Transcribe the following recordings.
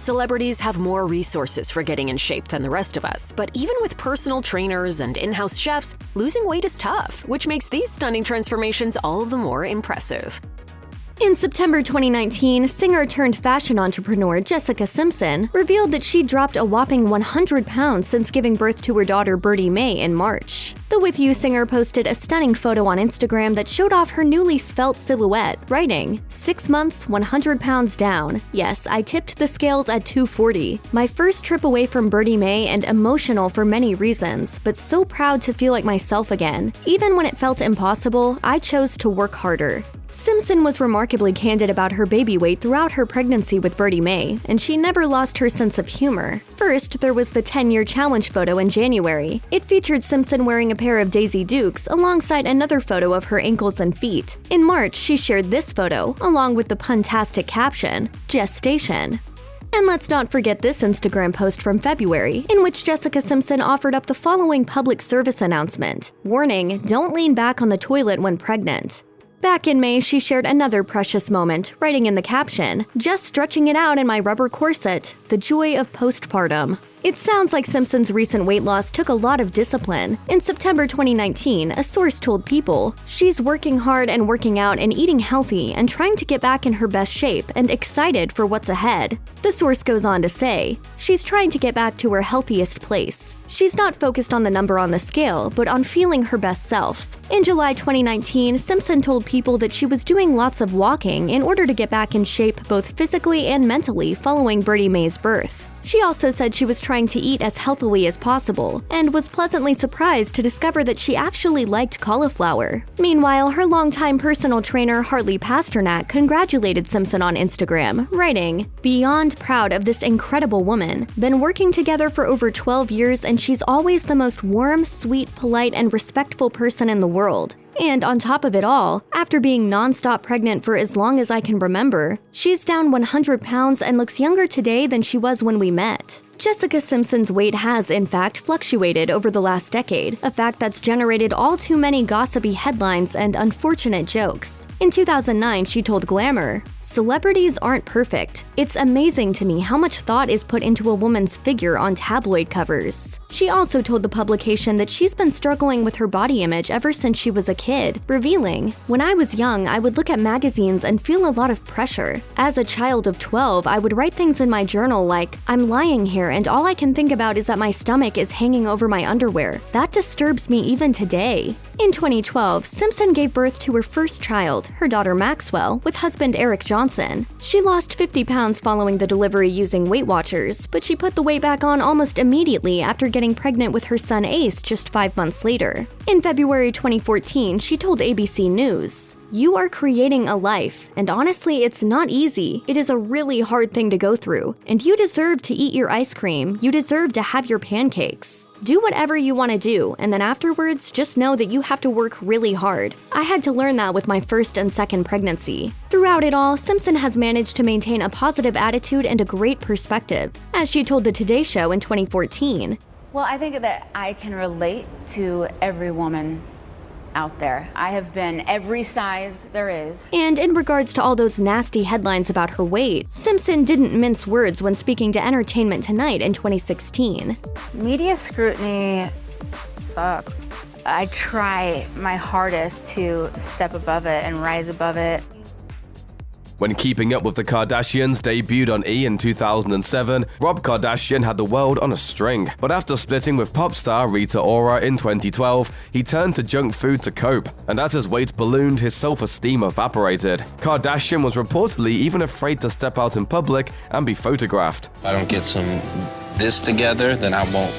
celebrities have more resources for getting in shape than the rest of us, but even with personal trainers and in-house chefs, losing weight is tough, which makes these stunning transformations all the more impressive. In September 2019, singer-turned-fashion entrepreneur Jessica Simpson revealed that she dropped a whopping 100 pounds since giving birth to her daughter Birdie Mae in March. The With You singer posted a stunning photo on Instagram that showed off her newly svelte silhouette, writing, 6 months, 100 pounds down. Yes, I tipped the scales at 240. My first trip away from Birdie Mae and emotional for many reasons, but so proud to feel like myself again. Even when it felt impossible, I chose to work harder. Simpson was remarkably candid about her baby weight throughout her pregnancy with Birdie Mae, and she never lost her sense of humor. First, there was the 10-year challenge photo in January. It featured Simpson wearing a pair of Daisy Dukes alongside another photo of her ankles and feet. In March, she shared this photo, along with the puntastic caption, "Gestation." And let's not forget this Instagram post from February, in which Jessica Simpson offered up the following public service announcement. Warning, don't lean back on the toilet when pregnant. Back in May, she shared another precious moment, writing in the caption, "Just stretching it out in my rubber corset. The joy of postpartum." It sounds like Simpson's recent weight loss took a lot of discipline. In September 2019, a source told People, she's working hard and working out and eating healthy and trying to get back in her best shape and excited for what's ahead. The source goes on to say, she's trying to get back to her healthiest place. She's not focused on the number on the scale, but on feeling her best self. In July 2019, Simpson told People that she was doing lots of walking in order to get back in shape both physically and mentally following Birdie Mae's birth. She also said she was trying to eat as healthily as possible, and was pleasantly surprised to discover that she actually liked cauliflower. Meanwhile, her longtime personal trainer Hartley Pasternak congratulated Simpson on Instagram, writing, "Beyond proud of this incredible woman. Been working together for over 12 years and she's always the most warm, sweet, polite, and respectful person in the world. And on top of it all, after being non-stop pregnant for as long as I can remember, she's down 100 pounds and looks younger today than she was when we met." Jessica Simpson's weight has, in fact, fluctuated over the last decade, a fact that's generated all too many gossipy headlines and unfortunate jokes. In 2009, she told Glamour, "Celebrities aren't perfect. It's amazing to me how much thought is put into a woman's figure on tabloid covers." She also told the publication that she's been struggling with her body image ever since she was a kid, revealing, "When I was young, I would look at magazines and feel a lot of pressure. As a child of 12, I would write things in my journal like, I'm lying here and all I can think about is that my stomach is hanging over my underwear. That disturbs me even today." In 2012, Simpson gave birth to her first child, her daughter Maxwell, with husband Eric Johnson. She lost 50 pounds following the delivery using Weight Watchers, but she put the weight back on almost immediately after getting pregnant with her son Ace just 5 months later. In February 2014, she told ABC News, "You are creating a life, and honestly, it's not easy. It is a really hard thing to go through, and you deserve to eat your ice cream. You deserve to have your pancakes. Do whatever you want to do, and then afterwards, just know that you have to work really hard. I had to learn that with my first and second pregnancy." Throughout it all, Simpson has managed to maintain a positive attitude and a great perspective. As she told the Today Show in 2014, "Well, I think that I can relate to every woman out there. I have been every size there is." And in regards to all those nasty headlines about her weight, Simpson didn't mince words when speaking to Entertainment Tonight in 2016. "Media scrutiny sucks. I try my hardest to step above it and rise above it." When Keeping Up with the Kardashians debuted on E! in 2007, Rob Kardashian had the world on a string. But after splitting with pop star Rita Ora in 2012, he turned to junk food to cope, and as his weight ballooned, his self-esteem evaporated. Kardashian was reportedly even afraid to step out in public and be photographed. If I don't get this together, then I won't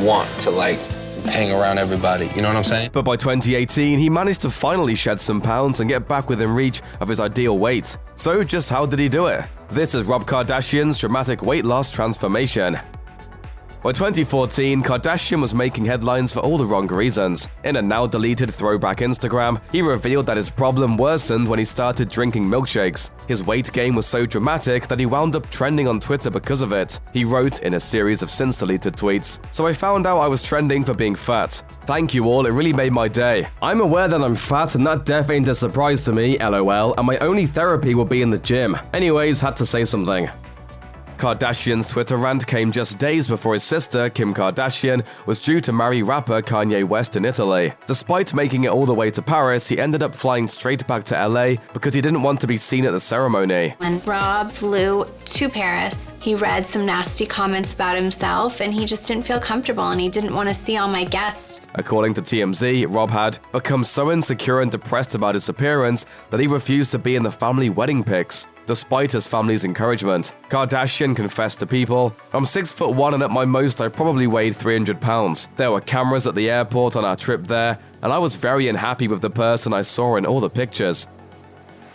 want to hang around everybody, you know what I'm saying? But by 2018, he managed to finally shed some pounds and get back within reach of his ideal weight. So just how did he do it? This is Rob Kardashian's dramatic weight loss transformation. By 2014, Kardashian was making headlines for all the wrong reasons. In a now-deleted throwback Instagram, he revealed that his problem worsened when he started drinking milkshakes. His weight gain was so dramatic that he wound up trending on Twitter because of it. He wrote in a series of since-deleted tweets, "So I found out I was trending for being fat. Thank you all, it really made my day. I'm aware that I'm fat and that definitely ain't a surprise to me, lol, and my only therapy will be in the gym. Anyways, had to say something." Kardashian's Twitter rant came just days before his sister, Kim Kardashian, was due to marry rapper Kanye West in Italy. Despite making it all the way to Paris, he ended up flying straight back to LA because he didn't want to be seen at the ceremony. When Rob flew to Paris, he read some nasty comments about himself and he just didn't feel comfortable and he didn't want to see all my guests. According to TMZ, Rob had become so insecure and depressed about his appearance that he refused to be in the family wedding pics. Despite his family's encouragement, Kardashian confessed to people, "I'm 6'1" and at my most I probably weighed 300 pounds. There were cameras at the airport on our trip there, and I was very unhappy with the person I saw in all the pictures."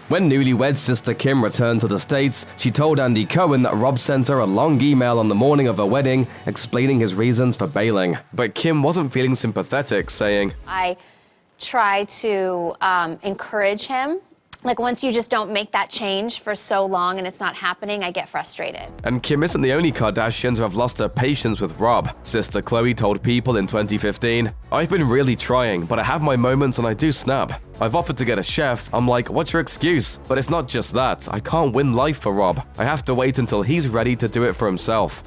When newlywed sister Kim returned to the States, she told Andy Cohen that Rob sent her a long email on the morning of her wedding explaining his reasons for bailing. But Kim wasn't feeling sympathetic, saying, I try to encourage him. Like, once you just don't make that change for so long and it's not happening, I get frustrated. And Kim isn't the only Kardashian to have lost her patience with Rob. Sister Khloe told People in 2015, "I've been really trying, but I have my moments and I do snap. I've offered to get a chef. I'm like, what's your excuse? But it's not just that. I can't win life for Rob. I have to wait until he's ready to do it for himself."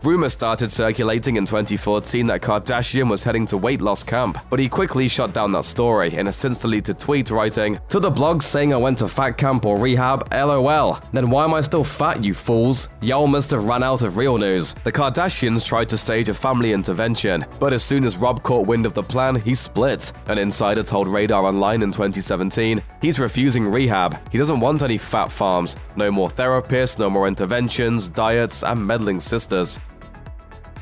Rumors started circulating in 2014 that Kardashian was heading to weight loss camp, but he quickly shut down that story in a since-deleted tweet writing, "To the blog saying I went to fat camp or rehab, LOL. Then why am I still fat, you fools? Y'all must have run out of real news." The Kardashians tried to stage a family intervention, but as soon as Rob caught wind of the plan, he split. An insider told Radar Online in 2017, he's refusing rehab. He doesn't want any fat farms, no more therapists, no more interventions, diets, and meddling sisters.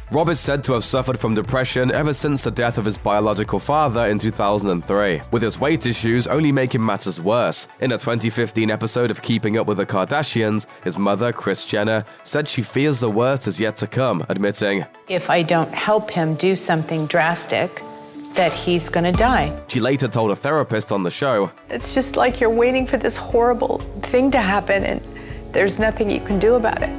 Rob is said to have suffered from depression ever since the death of his biological father in 2003, with his weight issues only making matters worse. In a 2015 episode of Keeping Up with the Kardashians, his mother, Kris Jenner, said she fears the worst is yet to come, admitting, "If I don't help him do something drastic, that he's gonna die." She later told a therapist on the show, "It's just like you're waiting for this horrible thing to happen and there's nothing you can do about it."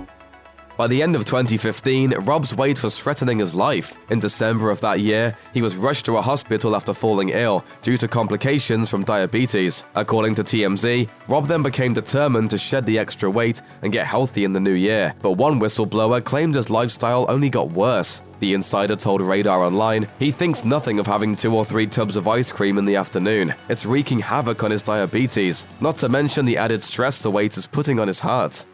By the end of 2015, Rob's weight was threatening his life. In December of that year, he was rushed to a hospital after falling ill due to complications from diabetes. According to TMZ, Rob then became determined to shed the extra weight and get healthy in the new year. But one whistleblower claimed his lifestyle only got worse. The insider told Radar Online he thinks nothing of having 2 or 3 tubs of ice cream in the afternoon. It's wreaking havoc on his diabetes, not to mention the added stress the weight is putting on his heart.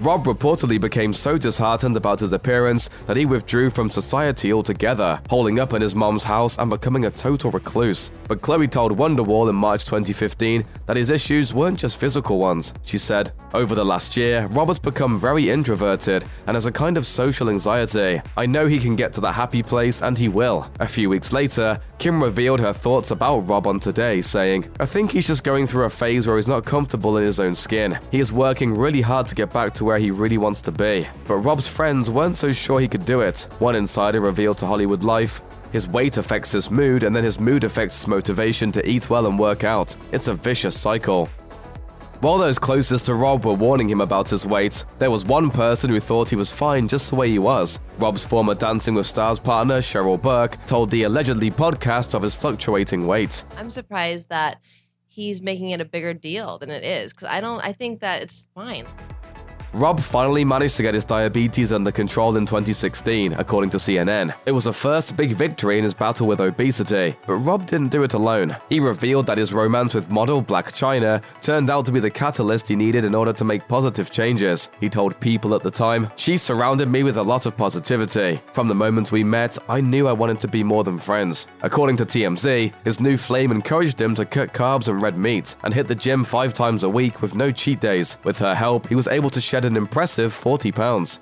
Rob reportedly became so disheartened about his appearance that he withdrew from society altogether, holing up in his mom's house and becoming a total recluse. But Khloe told Wonderwall in March 2015 that his issues weren't just physical ones. She said, "Over the last year, Rob has become very introverted and has a kind of social anxiety. I know he can get to the happy place and he will." A few weeks later, Kim revealed her thoughts about Rob on Today, saying, "I think he's just going through a phase where he's not comfortable in his own skin. He is working really hard to get back to where he really wants to be." But Rob's friends weren't so sure he could do it. One insider revealed to Hollywood Life, "His weight affects his mood, and then his mood affects his motivation to eat well and work out. It's a vicious cycle." While those closest to Rob were warning him about his weight, there was one person who thought he was fine just the way he was. Rob's former Dancing with Stars partner, Cheryl Burke, told the Allegedly podcast of his fluctuating weight. "I'm surprised that he's making it a bigger deal than it is, because I think that it's fine." Rob finally managed to get his diabetes under control in 2016, according to CNN. It was a first big victory in his battle with obesity, but Rob didn't do it alone. He revealed that his romance with model Blac Chyna turned out to be the catalyst he needed in order to make positive changes. He told People at the time, "She surrounded me with a lot of positivity. From the moment we met, I knew I wanted to be more than friends." According to TMZ, his new flame encouraged him to cut carbs and red meat and hit the gym 5 times a week with no cheat days. With her help, he was able to shed an impressive 40 pounds.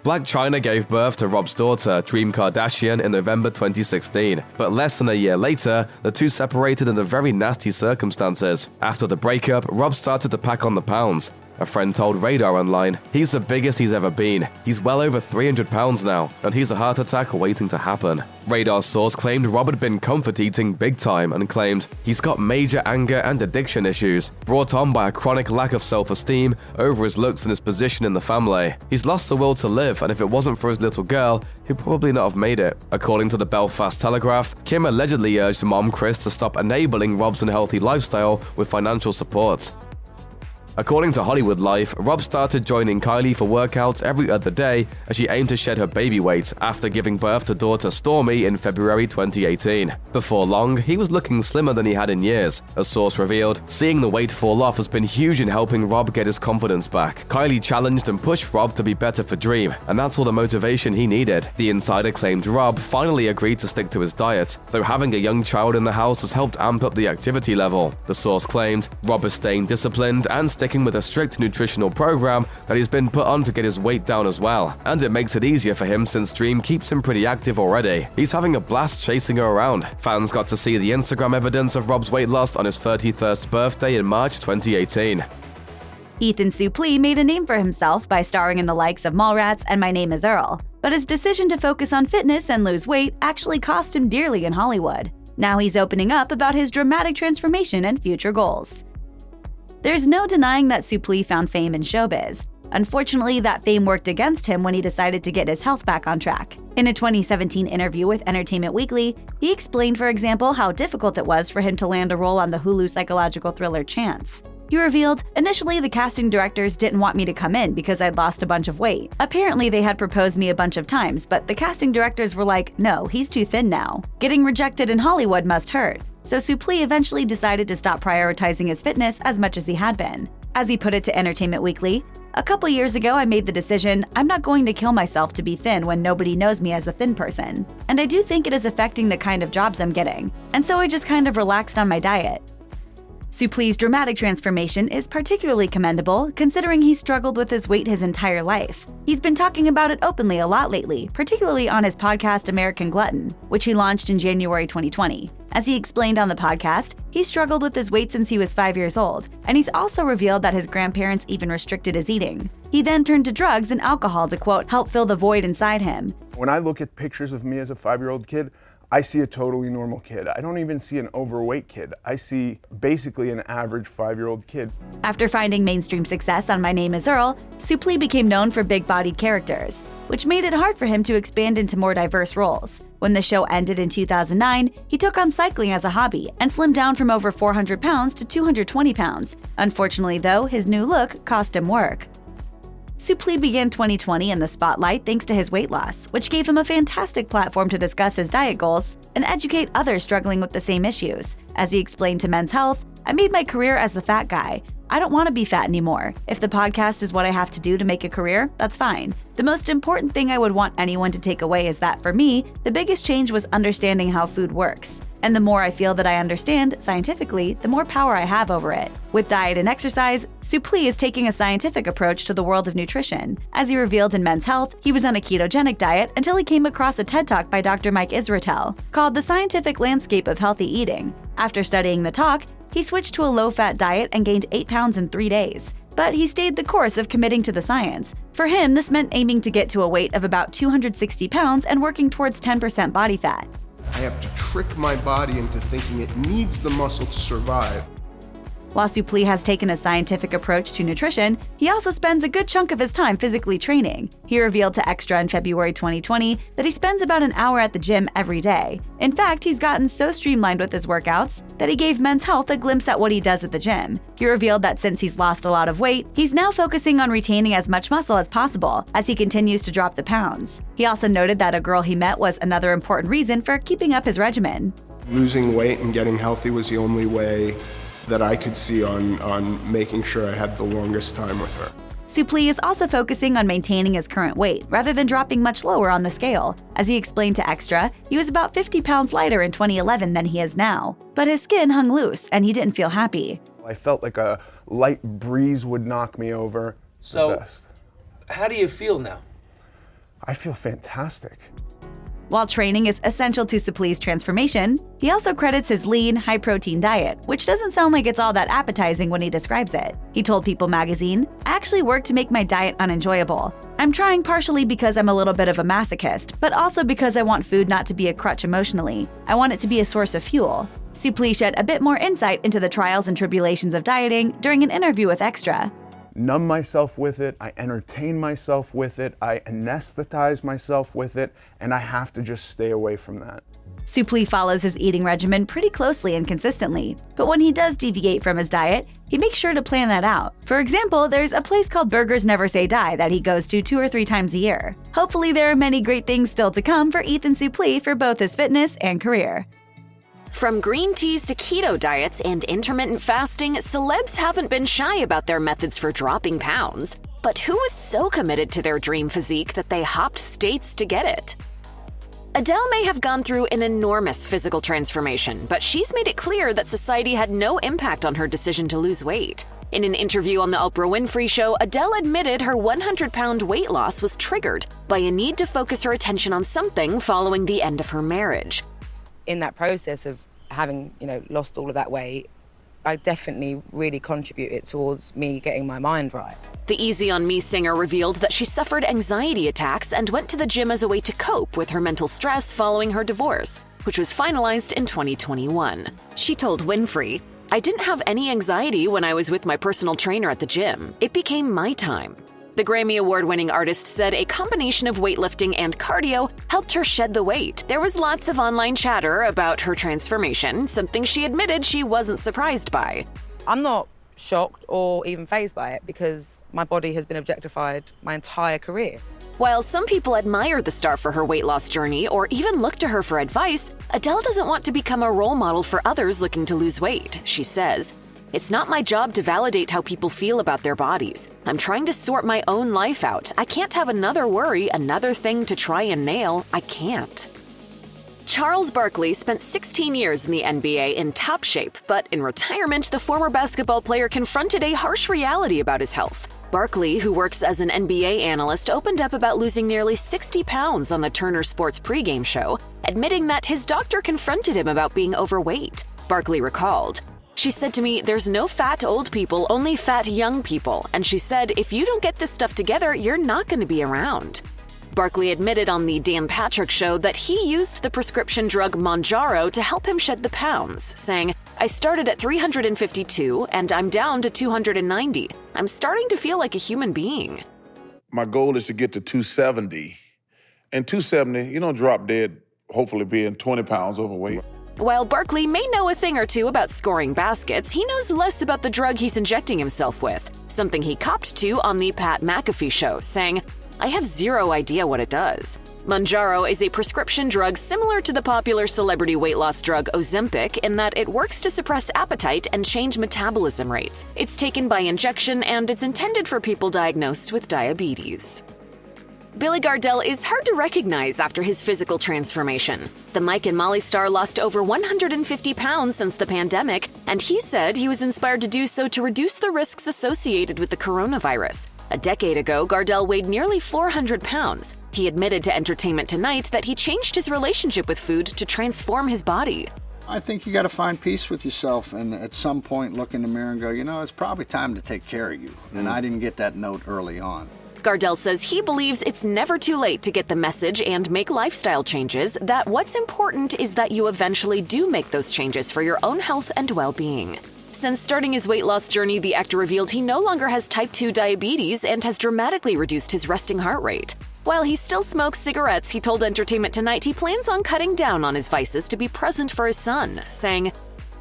Blac Chyna gave birth to Rob's daughter, Dream Kardashian, in November 2016, but less than a year later, the two separated under very nasty circumstances. After the breakup, Rob started to pack on the pounds. A friend told Radar Online, "He's the biggest he's ever been. He's well over 300 pounds now, and he's a heart attack waiting to happen." Radar's source claimed Rob had been comfort eating big time and claimed he's got major anger and addiction issues, brought on by a chronic lack of self-esteem over his looks and his position in the family. He's lost the will to live, and if it wasn't for his little girl, he'd probably not have made it. According to the Belfast Telegraph, Kim allegedly urged mom Kris to stop enabling Rob's unhealthy lifestyle with financial support. According to Hollywood Life, Rob started joining Kylie for workouts every other day as she aimed to shed her baby weight after giving birth to daughter Stormy in February 2018. Before long, he was looking slimmer than he had in years. A source revealed, seeing the weight fall off has been huge in helping Rob get his confidence back. Kylie challenged and pushed Rob to be better for Dream, and that's all the motivation he needed. The insider claimed Rob finally agreed to stick to his diet, though having a young child in the house has helped amp up the activity level. The source claimed Rob is staying disciplined and sticking with a strict nutritional program that he's been put on to get his weight down as well. And it makes it easier for him since Dream keeps him pretty active already. He's having a blast chasing her around. Fans got to see the Instagram evidence of Rob's weight loss on his 31st birthday in March 2018. Ethan Suplee made a name for himself by starring in the likes of Mallrats and My Name is Earl, but his decision to focus on fitness and lose weight actually cost him dearly in Hollywood. Now he's opening up about his dramatic transformation and future goals. There's no denying that Suplee found fame in showbiz. Unfortunately, that fame worked against him when he decided to get his health back on track. In a 2017 interview with Entertainment Weekly, he explained, for example, how difficult it was for him to land a role on the Hulu psychological thriller Chance. He revealed, "Initially, the casting directors didn't want me to come in because I'd lost a bunch of weight. Apparently, they had proposed me a bunch of times, but the casting directors were like, no, he's too thin now. Getting rejected in Hollywood must hurt." So Suplee eventually decided to stop prioritizing his fitness as much as he had been. As he put it to Entertainment Weekly, "A couple years ago, I made the decision, I'm not going to kill myself to be thin when nobody knows me as a thin person. And I do think it is affecting the kind of jobs I'm getting. And so I just kind of relaxed on my diet." Suplee's dramatic transformation is particularly commendable, considering he struggled with his weight his entire life. He's been talking about it openly a lot lately, particularly on his podcast American Glutton, which he launched in January 2020. As he explained on the podcast, he struggled with his weight since he was 5 years old, and he's also revealed that his grandparents even restricted his eating. He then turned to drugs and alcohol to, quote, help fill the void inside him. When I look at pictures of me as a 5-year-old kid, I see a totally normal kid. I don't even see an overweight kid. I see basically an average 5-year-old kid. After finding mainstream success on My Name is Earl, Suplee became known for big-bodied characters, which made it hard for him to expand into more diverse roles. When the show ended in 2009, he took on cycling as a hobby and slimmed down from over 400 pounds to 220 pounds. Unfortunately, though, his new look cost him work. Suplee began 2020 in the spotlight thanks to his weight loss, which gave him a fantastic platform to discuss his diet goals and educate others struggling with the same issues. As he explained to Men's Health, "I made my career as the fat guy. I don't want to be fat anymore. If the podcast is what I have to do to make a career, that's fine. The most important thing I would want anyone to take away is that for me, the biggest change was understanding how food works. And the more I feel that I understand, scientifically, the more power I have over it." With diet and exercise, Suplee is taking a scientific approach to the world of nutrition. As he revealed in Men's Health, he was on a ketogenic diet until he came across a TED Talk by Dr. Mike Israetel called The Scientific Landscape of Healthy Eating. After studying the talk, he switched to a low-fat diet and gained 8 pounds in 3 days. But he stayed the course of committing to the science. For him, this meant aiming to get to a weight of about 260 pounds and working towards 10% body fat. I have to trick my body into thinking it needs the muscle to survive. While Suplee has taken a scientific approach to nutrition, he also spends a good chunk of his time physically training. He revealed to Extra in February 2020 that he spends about an hour at the gym every day. In fact, he's gotten so streamlined with his workouts that he gave Men's Health a glimpse at what he does at the gym. He revealed that since he's lost a lot of weight, he's now focusing on retaining as much muscle as possible as he continues to drop the pounds. He also noted that a girl he met was another important reason for keeping up his regimen. Losing weight and getting healthy was the only way that I could see on making sure I had the longest time with her. Suplee is also focusing on maintaining his current weight rather than dropping much lower on the scale. As he explained to Extra, he was about 50 pounds lighter in 2011 than he is now. But his skin hung loose and he didn't feel happy. I felt like a light breeze would knock me over. So, the best. How do you feel now? I feel fantastic. While training is essential to Suplee's transformation, he also credits his lean, high-protein diet, which doesn't sound like it's all that appetizing when he describes it. He told People magazine, "I actually work to make my diet unenjoyable. I'm trying partially because I'm a little bit of a masochist, but also because I want food not to be a crutch emotionally. I want it to be a source of fuel." Suplee shed a bit more insight into the trials and tribulations of dieting during an interview with Extra. Numb myself with it, I entertain myself with it, I anesthetize myself with it, and I have to just stay away from that. Suplee follows his eating regimen pretty closely and consistently, but when he does deviate from his diet, he makes sure to plan that out. For example, there's a place called Burgers Never Say Die that he goes to 2 or 3 times a year. Hopefully there are many great things still to come for Ethan Suplee for both his fitness and career. From green teas to keto diets and intermittent fasting, celebs haven't been shy about their methods for dropping pounds. But who is so committed to their dream physique that they hopped states to get it? Adele may have gone through an enormous physical transformation, but she's made it clear that society had no impact on her decision to lose weight. In an interview on The Oprah Winfrey Show, Adele admitted her 100-pound weight loss was triggered by a need to focus her attention on something following the end of her marriage. In that process of having, lost all of that weight, I definitely really contributed towards me getting my mind right. The Easy on Me singer revealed that she suffered anxiety attacks and went to the gym as a way to cope with her mental stress following her divorce, which was finalized in 2021. She told Winfrey, "I didn't have any anxiety when I was with my personal trainer at the gym. It became my time." The Grammy Award-winning artist said a combination of weightlifting and cardio helped her shed the weight. There was lots of online chatter about her transformation, something she admitted she wasn't surprised by. I'm not shocked or even fazed by it because my body has been objectified my entire career. While some people admire the star for her weight loss journey or even look to her for advice, Adele doesn't want to become a role model for others looking to lose weight. She says, "It's not my job to validate how people feel about their bodies. I'm trying to sort my own life out. I can't have another worry, another thing to try and nail. I can't." Charles Barkley spent 16 years in the NBA in top shape, but in retirement, the former basketball player confronted a harsh reality about his health. Barkley, who works as an NBA analyst, opened up about losing nearly 60 pounds on the Turner Sports pregame show, admitting that his doctor confronted him about being overweight. Barkley recalled, "She said to me, 'There's no fat old people, only fat young people.' And she said, 'If you don't get this stuff together, you're not going to be around.'" Barkley admitted on the Dan Patrick Show that he used the prescription drug Mounjaro to help him shed the pounds, saying, "I started at 352 and I'm down to 290. I'm starting to feel like a human being." My goal is to get to 270. And 270, you don't drop dead, hopefully being 20 pounds overweight. While Barkley may know a thing or two about scoring baskets, he knows less about the drug he's injecting himself with, something he copped to on the Pat McAfee Show, saying, "I have zero idea what it does." Mounjaro is a prescription drug similar to the popular celebrity weight loss drug Ozempic in that it works to suppress appetite and change metabolism rates. It's taken by injection and it's intended for people diagnosed with diabetes. Billy Gardell is hard to recognize after his physical transformation. The Mike and Molly star lost over 150 pounds since the pandemic, and he said he was inspired to do so to reduce the risks associated with the coronavirus. A decade ago, Gardell weighed nearly 400 pounds. He admitted to Entertainment Tonight that he changed his relationship with food to transform his body. I think you got to find peace with yourself and at some point look in the mirror and go, it's probably time to take care of you. And I didn't get that note early on. Gardell says he believes it's never too late to get the message and make lifestyle changes, that what's important is that you eventually do make those changes for your own health and well-being. Since starting his weight loss journey, the actor revealed he no longer has type 2 diabetes and has dramatically reduced his resting heart rate. While he still smokes cigarettes, he told Entertainment Tonight he plans on cutting down on his vices to be present for his son, saying,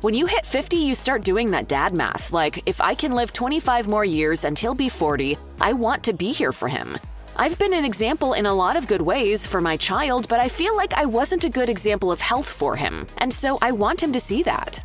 "When you hit 50, you start doing that dad math, like, if I can live 25 more years and he'll be 40, I want to be here for him. I've been an example in a lot of good ways for my child, but I feel like I wasn't a good example of health for him, and so I want him to see that."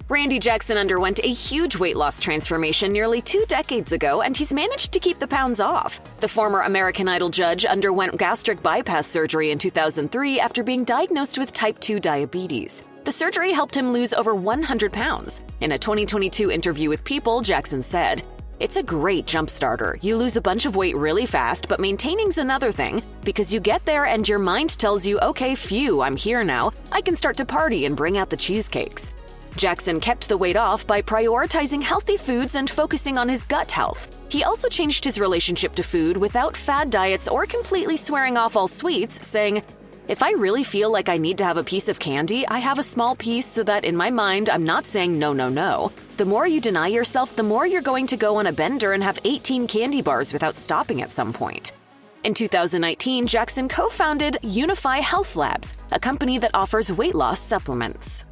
Randy Jackson underwent a huge weight loss transformation nearly 2 decades ago, and he's managed to keep the pounds off. The former American Idol judge underwent gastric bypass surgery in 2003 after being diagnosed with type 2 diabetes. The surgery helped him lose over 100 pounds. In a 2022 interview with People, Jackson said, "It's a great jump starter. You lose a bunch of weight really fast, but maintaining's another thing, because you get there and your mind tells you, okay, phew, I'm here now. I can start to party and bring out the cheesecakes." Jackson kept the weight off by prioritizing healthy foods and focusing on his gut health. He also changed his relationship to food without fad diets or completely swearing off all sweets, saying, "If I really feel like I need to have a piece of candy, I have a small piece so that in my mind I'm not saying no, no, no. The more you deny yourself, the more you're going to go on a bender and have 18 candy bars without stopping at some point." In 2019, Jackson co-founded Unify Health Labs, a company that offers weight loss supplements.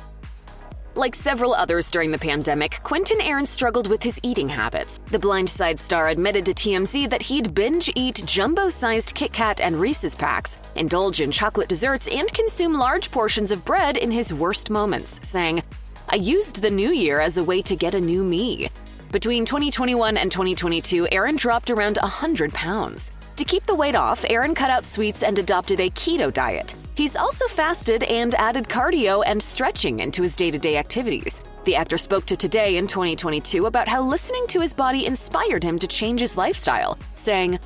Like several others during the pandemic, Quinton Aaron struggled with his eating habits. The Blind Side star admitted to TMZ that he'd binge-eat jumbo-sized Kit Kat and Reese's packs, indulge in chocolate desserts, and consume large portions of bread in his worst moments, saying, "I used the new year as a way to get a new me." Between 2021 and 2022, Aaron dropped around 100 pounds. To keep the weight off, Aaron cut out sweets and adopted a keto diet. He's also fasted and added cardio and stretching into his day-to-day activities. The actor spoke to Today in 2022 about how listening to his body inspired him to change his lifestyle, saying,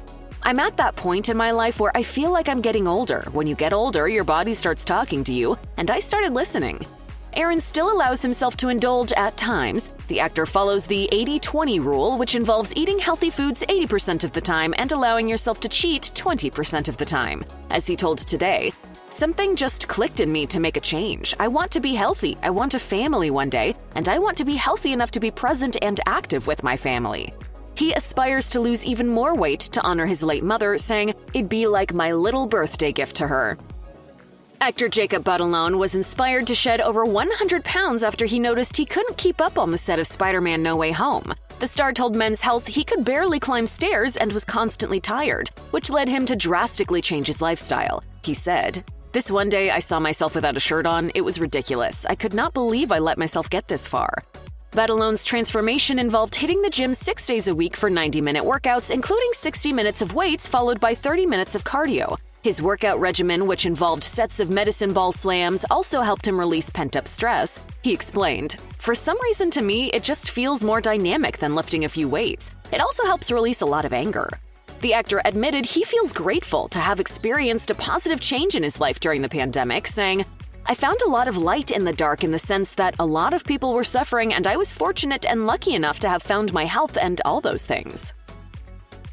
"I'm at that point in my life where I feel like I'm getting older. When you get older, your body starts talking to you, and I started listening." Aaron still allows himself to indulge at times. The actor follows the 80-20 rule, which involves eating healthy foods 80% of the time and allowing yourself to cheat 20% of the time. As he told Today, "Something just clicked in me to make a change. I want to be healthy, I want a family one day, and I want to be healthy enough to be present and active with my family." He aspires to lose even more weight to honor his late mother, saying, "It'd be like my little birthday gift to her." Actor Jacob Batalon was inspired to shed over 100 pounds after he noticed he couldn't keep up on the set of Spider-Man No Way Home. The star told Men's Health he could barely climb stairs and was constantly tired, which led him to drastically change his lifestyle. He said, "This one day I saw myself without a shirt on. It was ridiculous. I could not believe I let myself get this far." Batalon's transformation involved hitting the gym 6 days a week for 90-minute workouts, including 60 minutes of weights followed by 30 minutes of cardio. His workout regimen, which involved sets of medicine ball slams, also helped him release pent-up stress. He explained, "For some reason to me, it just feels more dynamic than lifting a few weights. It also helps release a lot of anger." The actor admitted he feels grateful to have experienced a positive change in his life during the pandemic, saying, "I found a lot of light in the dark in the sense that a lot of people were suffering and I was fortunate and lucky enough to have found my health and all those things."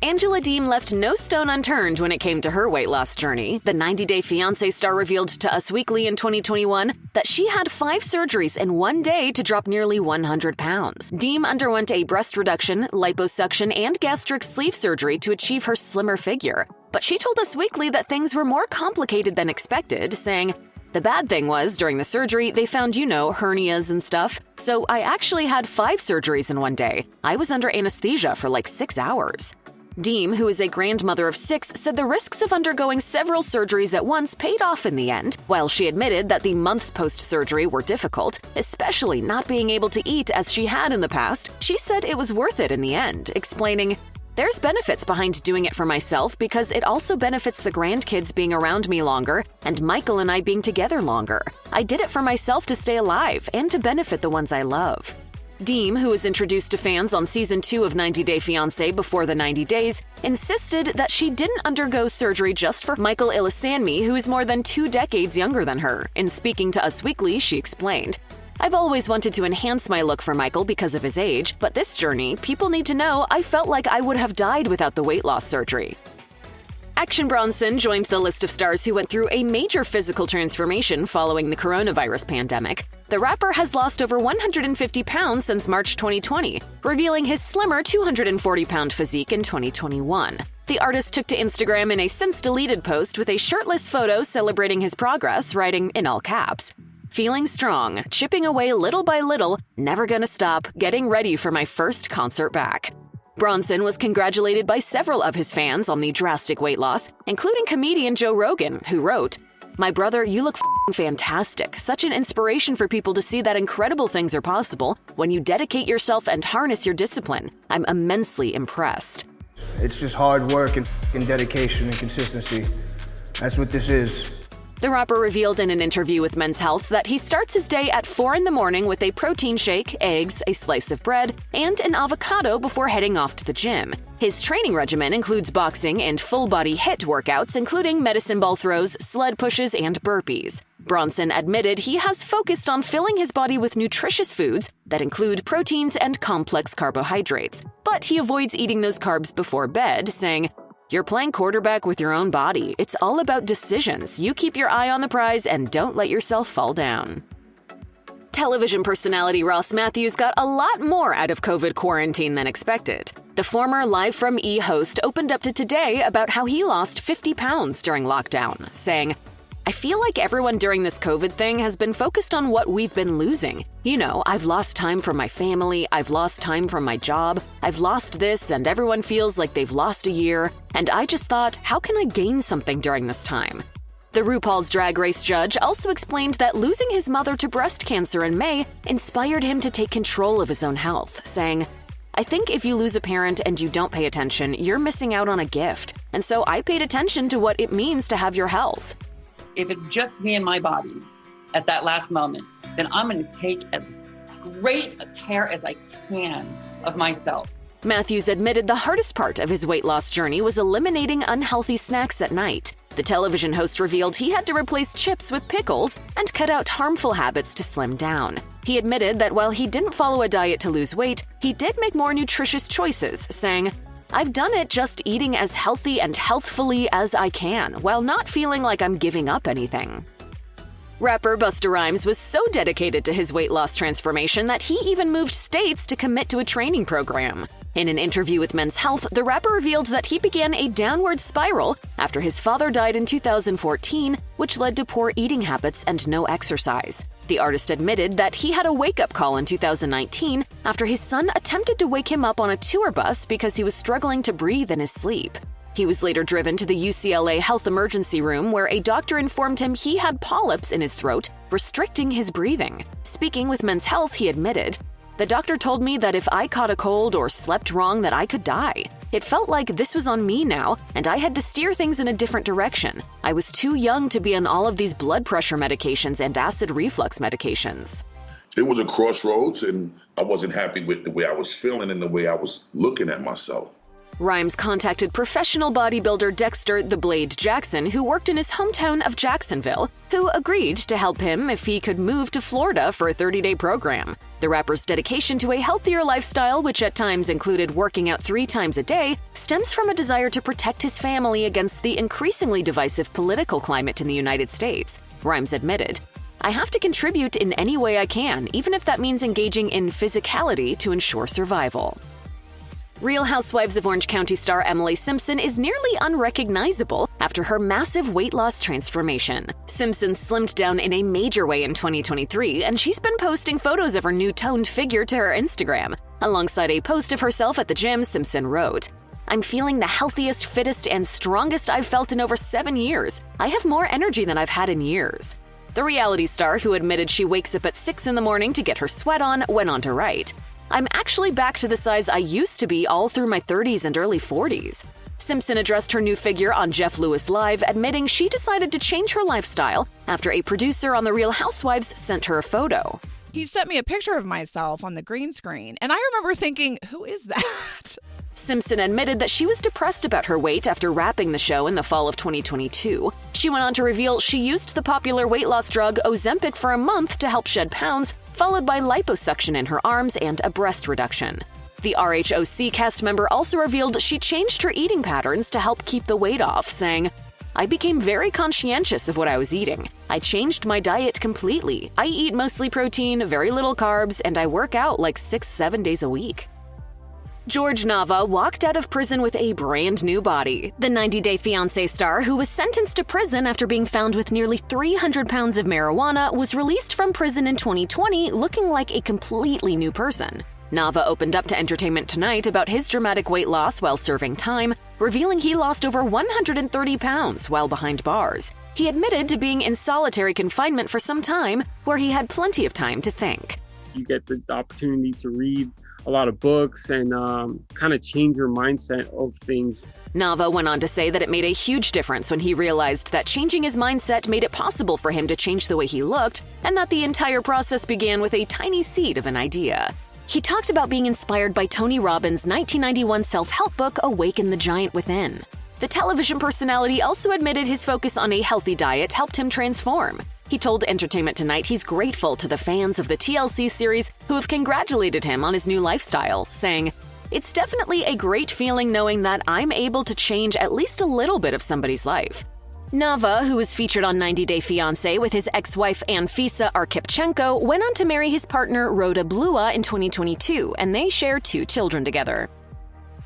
Angela Deem left no stone unturned when it came to her weight loss journey. The 90 Day Fiancé star revealed to Us Weekly in 2021 that she had 5 surgeries in one day to drop nearly 100 pounds. Deem underwent a breast reduction, liposuction, and gastric sleeve surgery to achieve her slimmer figure. But she told Us Weekly that things were more complicated than expected, saying, "The bad thing was, during the surgery, they found, hernias and stuff. So I actually had 5 surgeries in one day. I was under anesthesia for like 6 hours. Deem, who is a grandmother of 6, said the risks of undergoing several surgeries at once paid off in the end. While she admitted that the months post-surgery were difficult, especially not being able to eat as she had in the past, she said it was worth it in the end, explaining, "There's benefits behind doing it for myself because it also benefits the grandkids being around me longer and Michael and I being together longer. I did it for myself to stay alive and to benefit the ones I love." Deem, who was introduced to fans on Season 2 of 90 Day Fiancé before the 90 days, insisted that she didn't undergo surgery just for Michael Ilisanmi, who is more than 2 decades younger than her. In speaking to Us Weekly, she explained, "I've always wanted to enhance my look for Michael because of his age, but this journey, people need to know I felt like I would have died without the weight loss surgery." Action Bronson joined the list of stars who went through a major physical transformation following the coronavirus pandemic. The rapper has lost over 150 pounds since March 2020, revealing his slimmer 240-pound physique in 2021. The artist took to Instagram in a since-deleted post with a shirtless photo celebrating his progress, writing in all caps, "Feeling strong, chipping away little by little, never gonna stop, getting ready for my first concert back." Bronson was congratulated by several of his fans on the drastic weight loss, including comedian Joe Rogan, who wrote, "My brother, you look fantastic. Such an inspiration for people to see that incredible things are possible when you dedicate yourself and harness your discipline. I'm immensely impressed." It's just hard work and dedication and consistency. That's what this is. The rapper revealed in an interview with Men's Health that he starts his day at 4 in the morning with a protein shake, eggs, a slice of bread, and an avocado before heading off to the gym. His training regimen includes boxing and full-body HIIT workouts, including medicine ball throws, sled pushes, and burpees. Bronson admitted he has focused on filling his body with nutritious foods that include proteins and complex carbohydrates, but he avoids eating those carbs before bed, saying, "You're playing quarterback with your own body. It's all about decisions. You keep your eye on the prize and don't let yourself fall down." Television personality Ross Mathews got a lot more out of COVID quarantine than expected. The former Live from E host opened up to Today about how he lost 50 pounds during lockdown, saying, "I feel like everyone during this COVID thing has been focused on what we've been losing. You know, I've lost time from my family, I've lost time from my job, I've lost this, and everyone feels like they've lost a year. And I just thought, how can I gain something during this time?" The RuPaul's Drag Race judge also explained that losing his mother to breast cancer in May inspired him to take control of his own health, saying, "I think if you lose a parent and you don't pay attention, you're missing out on a gift. And so I paid attention to what it means to have your health." If it's just me and my body at that last moment, then I'm going to take as great a care as I can of myself. Mathews admitted the hardest part of his weight loss journey was eliminating unhealthy snacks at night. The television host revealed he had to replace chips with pickles and cut out harmful habits to slim down. He admitted that while he didn't follow a diet to lose weight, he did make more nutritious choices, saying, "I've done it just eating as healthy and healthfully as I can, while not feeling like I'm giving up anything." Rapper Busta Rhymes was so dedicated to his weight loss transformation that he even moved states to commit to a training program. In an interview with Men's Health, the rapper revealed that he began a downward spiral after his father died in 2014, which led to poor eating habits and no exercise. The artist admitted that he had a wake-up call in 2019 after his son attempted to wake him up on a tour bus because he was struggling to breathe in his sleep. He was later driven to the UCLA Health Emergency Room where a doctor informed him he had polyps in his throat, restricting his breathing. Speaking with Men's Health, he admitted, "The doctor told me that if I caught a cold or slept wrong that I could die. It felt like this was on me now, and I had to steer things in a different direction. I was too young to be on all of these blood pressure medications and acid reflux medications." It was a crossroads, and I wasn't happy with the way I was feeling and the way I was looking at myself. Rhymes contacted professional bodybuilder Dexter "The Blade" Jackson, who worked in his hometown of Jacksonville, who agreed to help him if he could move to Florida for a 30-day program. The rapper's dedication to a healthier lifestyle, which at times included working out 3 times a day, stems from a desire to protect his family against the increasingly divisive political climate in the United States. Rhymes admitted, "I have to contribute in any way I can, even if that means engaging in physicality to ensure survival." Real Housewives of Orange County star Emily Simpson is nearly unrecognizable after her massive weight loss transformation. Simpson slimmed down in a major way in 2023, and she's been posting photos of her new toned figure to her Instagram. Alongside a post of herself at the gym, Simpson wrote, "I'm feeling the healthiest, fittest, and strongest I've felt in over 7 years. I have more energy than I've had in years." The reality star, who admitted she wakes up at 6 in the morning to get her sweat on, went on to write, "I'm actually back to the size I used to be all through my 30s and early 40s. Simpson addressed her new figure on Jeff Lewis Live, admitting she decided to change her lifestyle after a producer on The Real Housewives sent her a photo. He sent me a picture of myself on the green screen, and I remember thinking, who is that? Simpson admitted that she was depressed about her weight after wrapping the show in the fall of 2022. She went on to reveal she used the popular weight loss drug Ozempic for a month to help shed pounds, followed by liposuction in her arms and a breast reduction. The RHOC cast member also revealed she changed her eating patterns to help keep the weight off, saying, "I became very conscientious of what I was eating. I changed my diet completely. I eat mostly protein, very little carbs, and I work out like 6-7 days a week." George Nava walked out of prison with a brand new body. The 90 Day Fiancé star, who was sentenced to prison after being found with nearly 300 pounds of marijuana, was released from prison in 2020 looking like a completely new person. Nava opened up to Entertainment Tonight about his dramatic weight loss while serving time, revealing he lost over 130 pounds while behind bars. He admitted to being in solitary confinement for some time, where he had plenty of time to think. You get the opportunity to read a lot of books and kind of change your mindset of things. Nava went on to say that it made a huge difference when he realized that changing his mindset made it possible for him to change the way he looked, and that the entire process began with a tiny seed of an idea. He talked about being inspired by Tony Robbins' 1991 self-help book, Awaken the Giant Within. The television personality also admitted his focus on a healthy diet helped him transform. He told Entertainment Tonight he's grateful to the fans of the TLC series who have congratulated him on his new lifestyle, saying, "It's definitely a great feeling knowing that I'm able to change at least a little bit of somebody's life." Nava, who was featured on 90 Day Fiancé with his ex-wife Anfisa Arkhipchenko, went on to marry his partner Rhoda Blua in 2022, and they share 2 children together.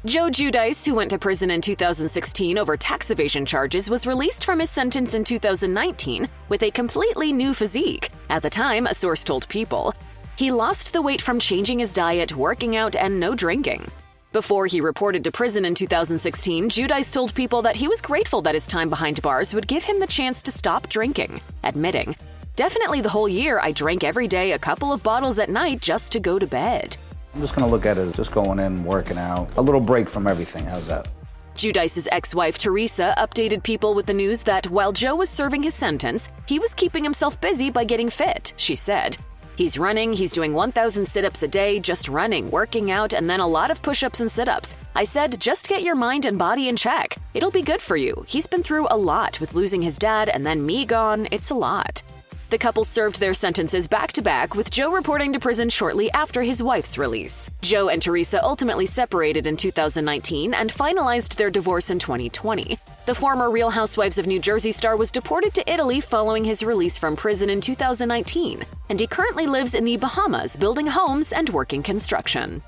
Joe Giudice, who went to prison in 2016 over tax evasion charges, was released from his sentence in 2019 with a completely new physique. At the time, a source told People, he lost the weight from changing his diet, working out, and no drinking. Before he reported to prison in 2016, Giudice told People that he was grateful that his time behind bars would give him the chance to stop drinking, admitting, "Definitely the whole year I drank every day a couple of bottles at night just to go to bed." I'm just gonna look at it as just going in, working out, a little break from everything. How's that? Giudice's ex-wife Teresa updated People with the news that while Joe was serving his sentence, he was keeping himself busy by getting fit. She said, "He's running, he's doing 1,000 sit-ups a day, just running, working out, and then a lot of push-ups and sit-ups. I said, just get your mind and body in check. It'll be good for you. He's been through a lot with losing his dad and then me gone. It's a lot." The couple served their sentences back-to-back, with Joe reporting to prison shortly after his wife's release. Joe and Teresa ultimately separated in 2019 and finalized their divorce in 2020. The former Real Housewives of New Jersey star was deported to Italy following his release from prison in 2019, and he currently lives in the Bahamas building homes and working construction.